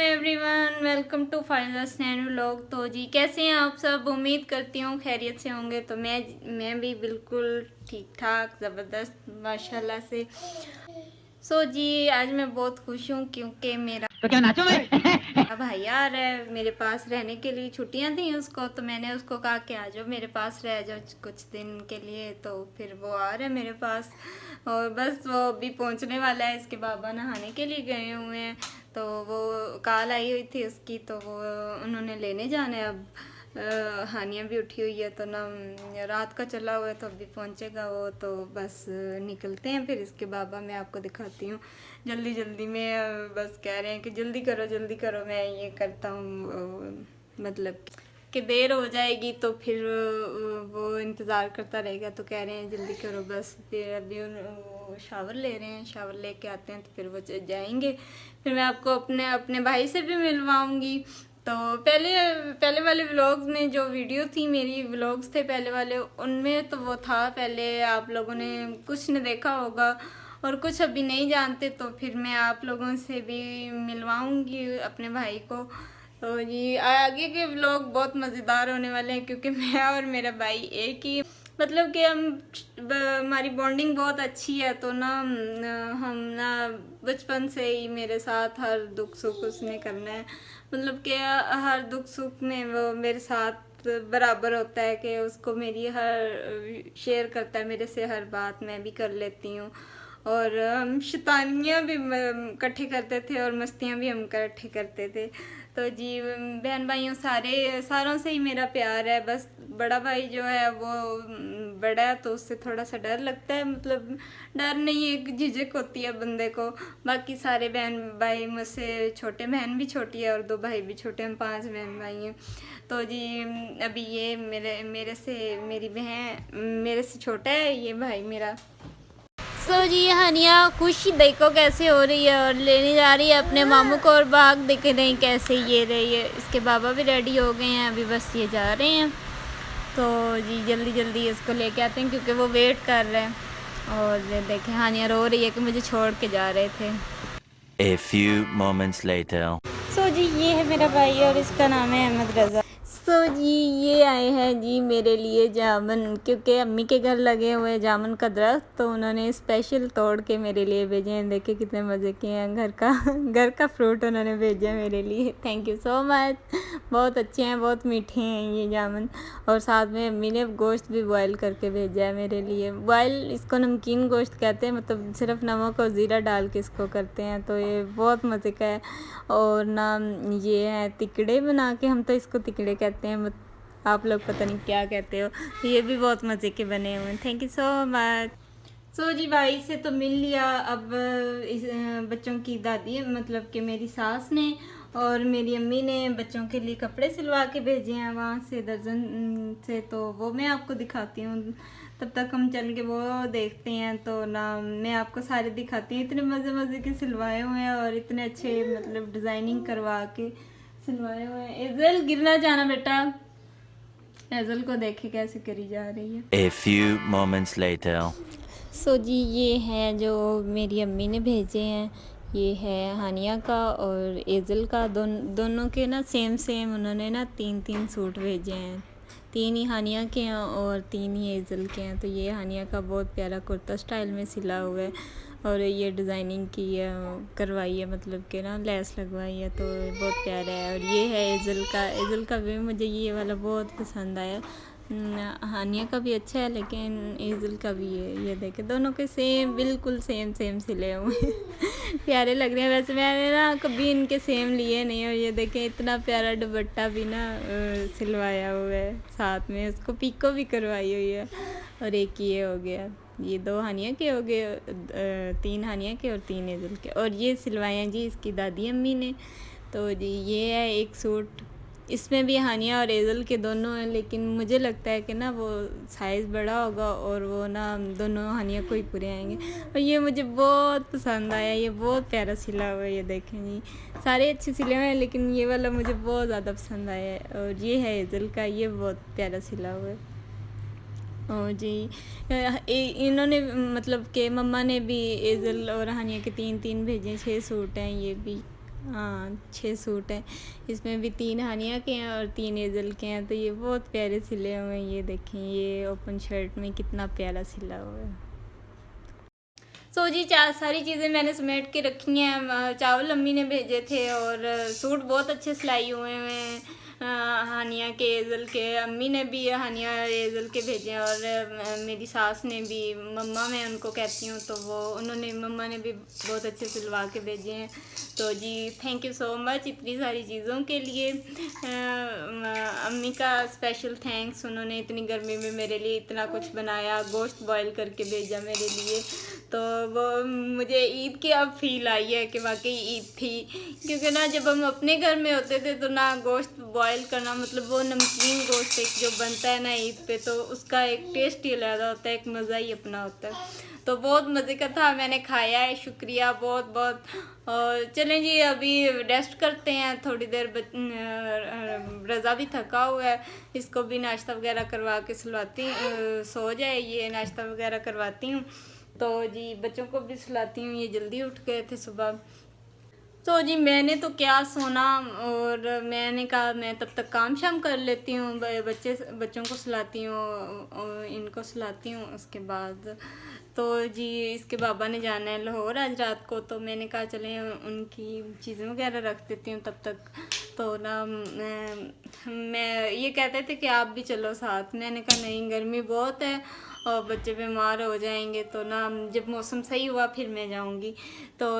Everyone, welcome to final स्नैन vlog. तो जी कैसे हैं आप सब? उम्मीद करती हूँ खैरियत से होंगे। तो मैं भी बिल्कुल ठीक ठाक ज़बरदस्त माशाल्लाह से। जी आज मैं बहुत खुश हूँ क्योंकि मेरा तो क्या नाचो मैं भाई आ रहा है मेरे पास रहने के लिए। छुट्टियां थी उसको, तो मैंने उसको कहा कि आ जाओ मेरे पास रह जाओ कुछ दिन के लिए। तो फिर वो आ रहा है मेरे पास और बस वो अभी पहुंचने वाला है। इसके बाबा नहाने के लिए गए हुए हैं, तो वो कॉल आई हुई थी उसकी, तो वो उन्होंने लेने जाना है। अब हानिया भी उठी हुई है, तो ना रात का चला हुआ है, तो अभी पहुंचेगा वो। तो बस निकलते हैं फिर। इसके बाबा मैं आपको दिखाती हूँ जल्दी जल्दी में। बस कह रहे हैं कि जल्दी करो, मैं ये करता हूँ, मतलब कि देर हो जाएगी तो फिर वो इंतज़ार करता रहेगा। तो कह रहे हैं जल्दी करो बस। फिर अभी वो शावर ले रहे हैं, शावर लेके आते हैं तो फिर वो जाएंगे। फिर मैं आपको अपने भाई से भी मिलवाऊंगी। तो पहले वाले व्लॉग्स में जो वीडियो थी, मेरी व्लॉग्स थे पहले वाले, उनमें तो वो था। पहले आप लोगों ने कुछ ने देखा होगा और कुछ अभी नहीं जानते, तो फिर मैं आप लोगों से भी मिलवाऊंगी अपने भाई को। तो जी आगे के व्लॉग बहुत मज़ेदार होने वाले हैं क्योंकि मैं और मेरा भाई एक ही, मतलब कि हमारी बॉन्डिंग बहुत अच्छी है। तो ना हम ना बचपन से ही मेरे साथ हर दुख सुख उसने करना है, मतलब कि हर दुख सुख में वो मेरे साथ बराबर होता है कि उसको मेरी हर शेयर करता है मेरे से हर बात। मैं भी कर लेती हूँ और हम शैतानियाँ भी इकट्ठे करते थे और मस्तियाँ भी हम इकट्ठे करते थे। तो जी बहन भाइयों सारों से ही मेरा प्यार है। बस बड़ा भाई जो है वो बड़ा है, तो उससे थोड़ा सा डर लगता है, मतलब डर नहीं, एक झिझक होती है बंदे को। बाकी सारे बहन भाई मुझसे छोटे, बहन भी छोटी है और दो भाई भी छोटे, हम 5 बहन भाई हैं। तो जी अभी ये मेरी बहन मेरे से छोटा है, ये भाई मेरा। जी हानिया खुशी देखो कैसे हो रही है और लेने जा रही है अपने मामू को, और बाग देख रहे हैं कैसे ये रही है। इसके बाबा भी रेडी हो गए हैं, अभी बस ये जा रहे हैं। तो जी जल्दी जल्दी इसको लेके आते हैं क्योंकि वो वेट कर रहे हैं। और देखें हानिया रो रही है कि मुझे छोड़ के जा रहे थे। A few moments later. जी ये है मेरा भाई और इसका नाम है अहमद रज़ा। जी ये आए हैं जी मेरे लिए जामुन, क्योंकि अम्मी के घर लगे हुए जामुन का दरख्त, तो उन्होंने स्पेशल तोड़ के मेरे लिए भेजे हैं। देखे कितने मज़े के हैं, घर का फ्रूट उन्होंने भेजा मेरे लिए। Thank you so much. बहुत अच्छे हैं, बहुत मीठे हैं ये जामुन। और साथ में अम्मी ने गोश्त भी बॉयल करके भेजा है मेरे लिए। बॉयल इसको नमकीन गोश्त कहते हैं, मतलब सिर्फ नमक और ज़ीरा डाल के इसको करते हैं, तो ये बहुत मज़े का है। और ना ये है तिकड़े बना के, हम तो इसको तिकड़े कहते हैं, आप लोग पता नहीं क्या कहते हो। ये भी बहुत मज़े के बने हुए हैं। Thank you so much. जी भाई से तो मिल लिया। अब इस बच्चों की दादी, मतलब कि मेरी सास ने और मेरी अम्मी ने बच्चों के लिए कपड़े सिलवा के भेजे हैं वहाँ से, दर्जन से। तो वो मैं आपको दिखाती हूँ, तब तक हम चल के वो देखते हैं। तो ना मैं आपको सारे दिखाती हूँ। इतने मज़े मज़े के सिलवाए हुए हैं और इतने अच्छे, मतलब डिज़ाइनिंग करवा के सिलवाए हुए हैं। एजल गिरना जाना बेटा, एजल को देखे कैसे करी जा रही है। A few moments later. जी ये है जो मेरी अम्मी ने भेजे हैं, ये है हानिया का और एजल का। दोनों के ना सेम उन्होंने ना 3 सूट भेजे हैं। 3 ही हानिया के हैं और 3 ही एजल के हैं। तो ये हानिया का बहुत प्यारा कुर्ता स्टाइल में सिला हुआ है और ये डिज़ाइनिंग की है, करवाई है, मतलब कि ना लेस लगवाई है, तो बहुत प्यारा है। और ये है एजल का भी मुझे ये वाला बहुत पसंद आया। हानिया का भी अच्छा है लेकिन एजल का भी है। ये देखे दोनों के बिल्कुल सेम सिले हुए प्यारे लग रहे हैं। वैसे मैंने ना कभी इनके सेम लिए नहीं। और ये देखें इतना प्यारा दुपट्टा भी ना सिलवाया हुआ है, साथ में उसको पिको भी करवाई हुई है। और एक ये हो गया, ये 2 हानिया के हो गए, 3 हानिया के और 3 एजल के। और ये सिलवाए हैं जी इसकी दादी अम्मी ने। तो जी ये है एक सूट, इसमें भी हानिया और एजल के दोनों हैं, लेकिन मुझे लगता है कि ना वो साइज़ बड़ा होगा और वो ना दोनों हानिया को ही पूरे आएंगे। और ये मुझे बहुत पसंद आया, ये बहुत प्यारा सिला हुआ है। ये देखें जी सारे अच्छे सिले हुए हैं लेकिन ये वाला मुझे बहुत ज़्यादा पसंद आया है। और ये है एजल का, ये बहुत प्यारा सिला हुआ है। और जी इन्होंने, मतलब कि मम्मा ने भी एजल और हानिया के 3 भेजे, 6 सूट हैं ये भी। हाँ 6 सूट हैं, इसमें भी 3 हानिया के हैं और 3 एजल के हैं। तो ये बहुत प्यारे सिले हुए हैं, ये देखें ये ओपन शर्ट में कितना प्यारा सिला हुआ है। सो जी सारी चीज़ें मैंने समेट के रखी हैं। चावल अम्मी ने भेजे थे और सूट बहुत अच्छे सिलाई हुए हैं हानिया के एजल के। अम्मी ने भी हानिया एजल के भेजे और मेरी सास ने भी, मम्मा मैं उनको कहती हूँ, तो वो मम्मा ने भी बहुत अच्छे सिलवा के भेजे हैं। तो जी थैंक यू सो मच इतनी सारी चीज़ों के लिए। अम्मी का स्पेशल थैंक्स, उन्होंने इतनी गर्मी में मेरे लिए इतना कुछ बनाया, गोश्त बॉईल करके भेजा मेरे लिए। तो वो मुझे ईद की अब फील आई है कि वाकई ईद थी, क्योंकि ना जब हम अपने घर में होते थे तो ना गोश्त बॉईल करना, मतलब वो नमकीन गोश्त एक जो बनता है ना ईद पे, तो उसका एक टेस्ट ही अलग होता है, एक मज़ा ही अपना होता है। तो बहुत मज़े का था, मैंने खाया है, शुक्रिया बहुत बहुत। और चलें जी अभी रेस्ट करते हैं थोड़ी देर। रज़ा भी थका हुआ है, इसको भी नाश्ता वगैरह करवा के सुलाती, सो जाए ये, नाश्ता वगैरह करवाती हूँ। तो जी बच्चों को भी सुलाती हूँ, ये जल्दी उठ गए थे सुबह। तो जी मैंने तो क्या सोना, और मैंने कहा मैं तब तक काम शाम कर लेती हूँ, बच्चों को सुलाती हूँ और इनको सुलाती हूँ। उसके बाद तो जी इसके बाबा ने जाना है लाहौर आज रात को, तो मैंने कहा चलें उनकी चीज़ें वगैरह रख देती हूँ तब तक। तो ना मैं ये कहते थे कि आप भी चलो साथ, मैंने कहा नहीं गर्मी बहुत है और बच्चे बीमार हो जाएंगे, तो ना जब मौसम सही हुआ फिर मैं जाऊंगी। तो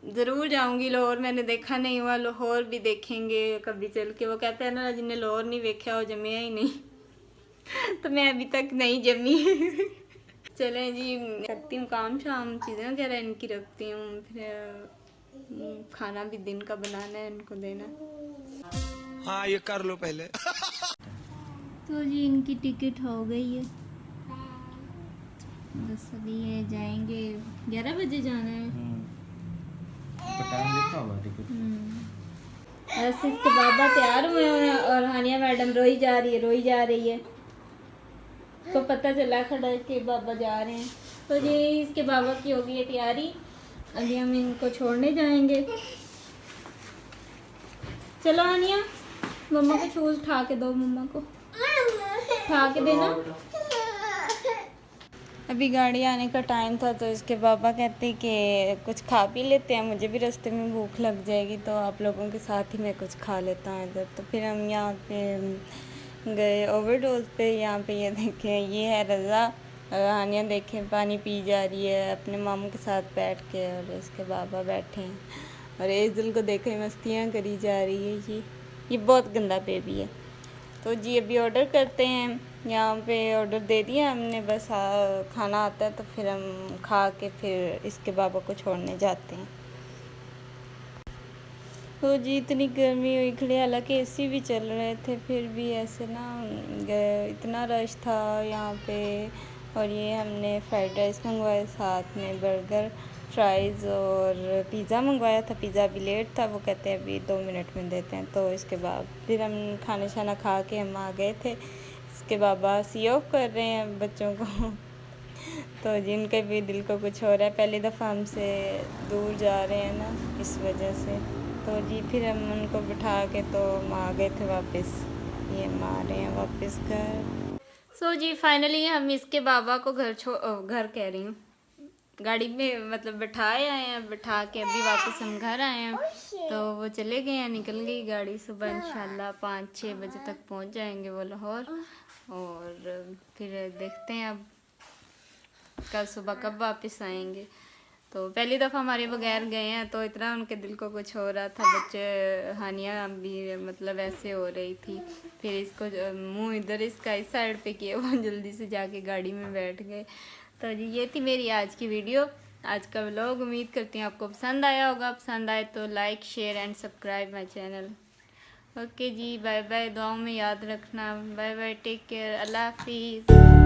ज़रूर जाऊंगी लाहौर, मैंने देखा नहीं हुआ, लाहौर भी देखेंगे कभी चल के। वो कहते हैं ना जिन्हें लाहौर नहीं देखा वो जमिया ही नहीं तो मैं अभी तक नहीं जमी चलें जी करती हूँ काम शाम, चीज़ें वगैरह इनकी रखती हूँ, फिर खाना भी दिन का बनाना है इनको देना। हाँ ये कर लो पहले तो जी इनकी टिकट हो गई है, बस अभी ये जाएंगे, 11 बजे जाना है। टाइम लिखा हुआ टिकट। बस इसके बाबा तैयार हुए हैं और हानिया मैडम रोई जा रही है। तो पता चला खड़ा कि बाबा जा रहे हैं। तो जी इसके बाबा की होगी है तैयारी, अभी हम इनको छोड़ने जाएंगे। चलो हानिया मम्मा को शूज उठा के दो, मम्मा को उठा के देना। अभी गाड़ी आने का टाइम था, तो इसके बाबा कहते कि कुछ खा पी लेते हैं, मुझे भी रास्ते में भूख लग जाएगी, तो आप लोगों के साथ ही मैं कुछ खा लेता हूँ इधर। तो फिर हम यहाँ पे गए ओवरडोज पे। यहाँ पे ये देखें ये है रज़ा, हानिया देखें पानी पी जा रही है अपने मामू के साथ बैठ के, और इसके बाबा बैठे हैं, और एजल को देखें मस्तियाँ करी जा रही है। ये बहुत गंदा बेबी है। तो जी अभी ऑर्डर करते हैं, यहाँ पे ऑर्डर दे दिया हमने, बस खाना आता है तो फिर हम खा के फिर इसके बाबा को छोड़ने जाते हैं। तो जी इतनी गर्मी हुई खड़ी, हालांकि एसी भी चल रहे थे, फिर भी ऐसे ना इतना रश था यहाँ पे। और ये हमने फ्राइड राइस मंगवाया, साथ में बर्गर, फ्राइज़ और पिज़्ज़ा मंगवाया था। पिज़्ज़ा भी लेट था, वो कहते हैं अभी 2 मिनट में देते हैं। तो इसके बाद फिर हम खाना शाना खा के हम आ गए थे। इसके बाबा सी ऑफ कर रहे हैं बच्चों को तो जिनके भी दिल को कुछ हो रहा है, पहली दफ़ा हमसे दूर जा रहे हैं ना, इस वजह से। तो जी फिर हम उनको बिठा के तो हम आ गए थे वापस, ये हम आ रहे हैं वापस घर। सो जी फाइनली हम इसके बाबा को घर कह रही हूँ, गाड़ी में मतलब बिठाए आए हैं, बिठा के अभी वापस हम घर आए हैं। तो वो चले गए हैं, निकल गई गाड़ी, सुबह इंशाल्लाह 5-6 बजे तक पहुंच जाएंगे वो लाहौर। और फिर देखते हैं अब कल सुबह कब वापस आएंगे। तो पहली दफ़ा हमारे बगैर गए हैं, तो इतना उनके दिल को कुछ हो रहा था। बच्चे हानिया भी मतलब ऐसे हो रही थी, फिर इसको मुंह इधर इसका इस साइड पे किया, वो जल्दी से जाके गाड़ी में बैठ गए। तो जी ये थी मेरी आज की वीडियो, आज का व्लॉग। उम्मीद करती हूँ आपको पसंद आया होगा, पसंद आए तो like share and subscribe my channel. Okay ji bye bye, दुआओं में याद रखना, बाय बाय, टेक केयर, अल्लाह हाफिज़।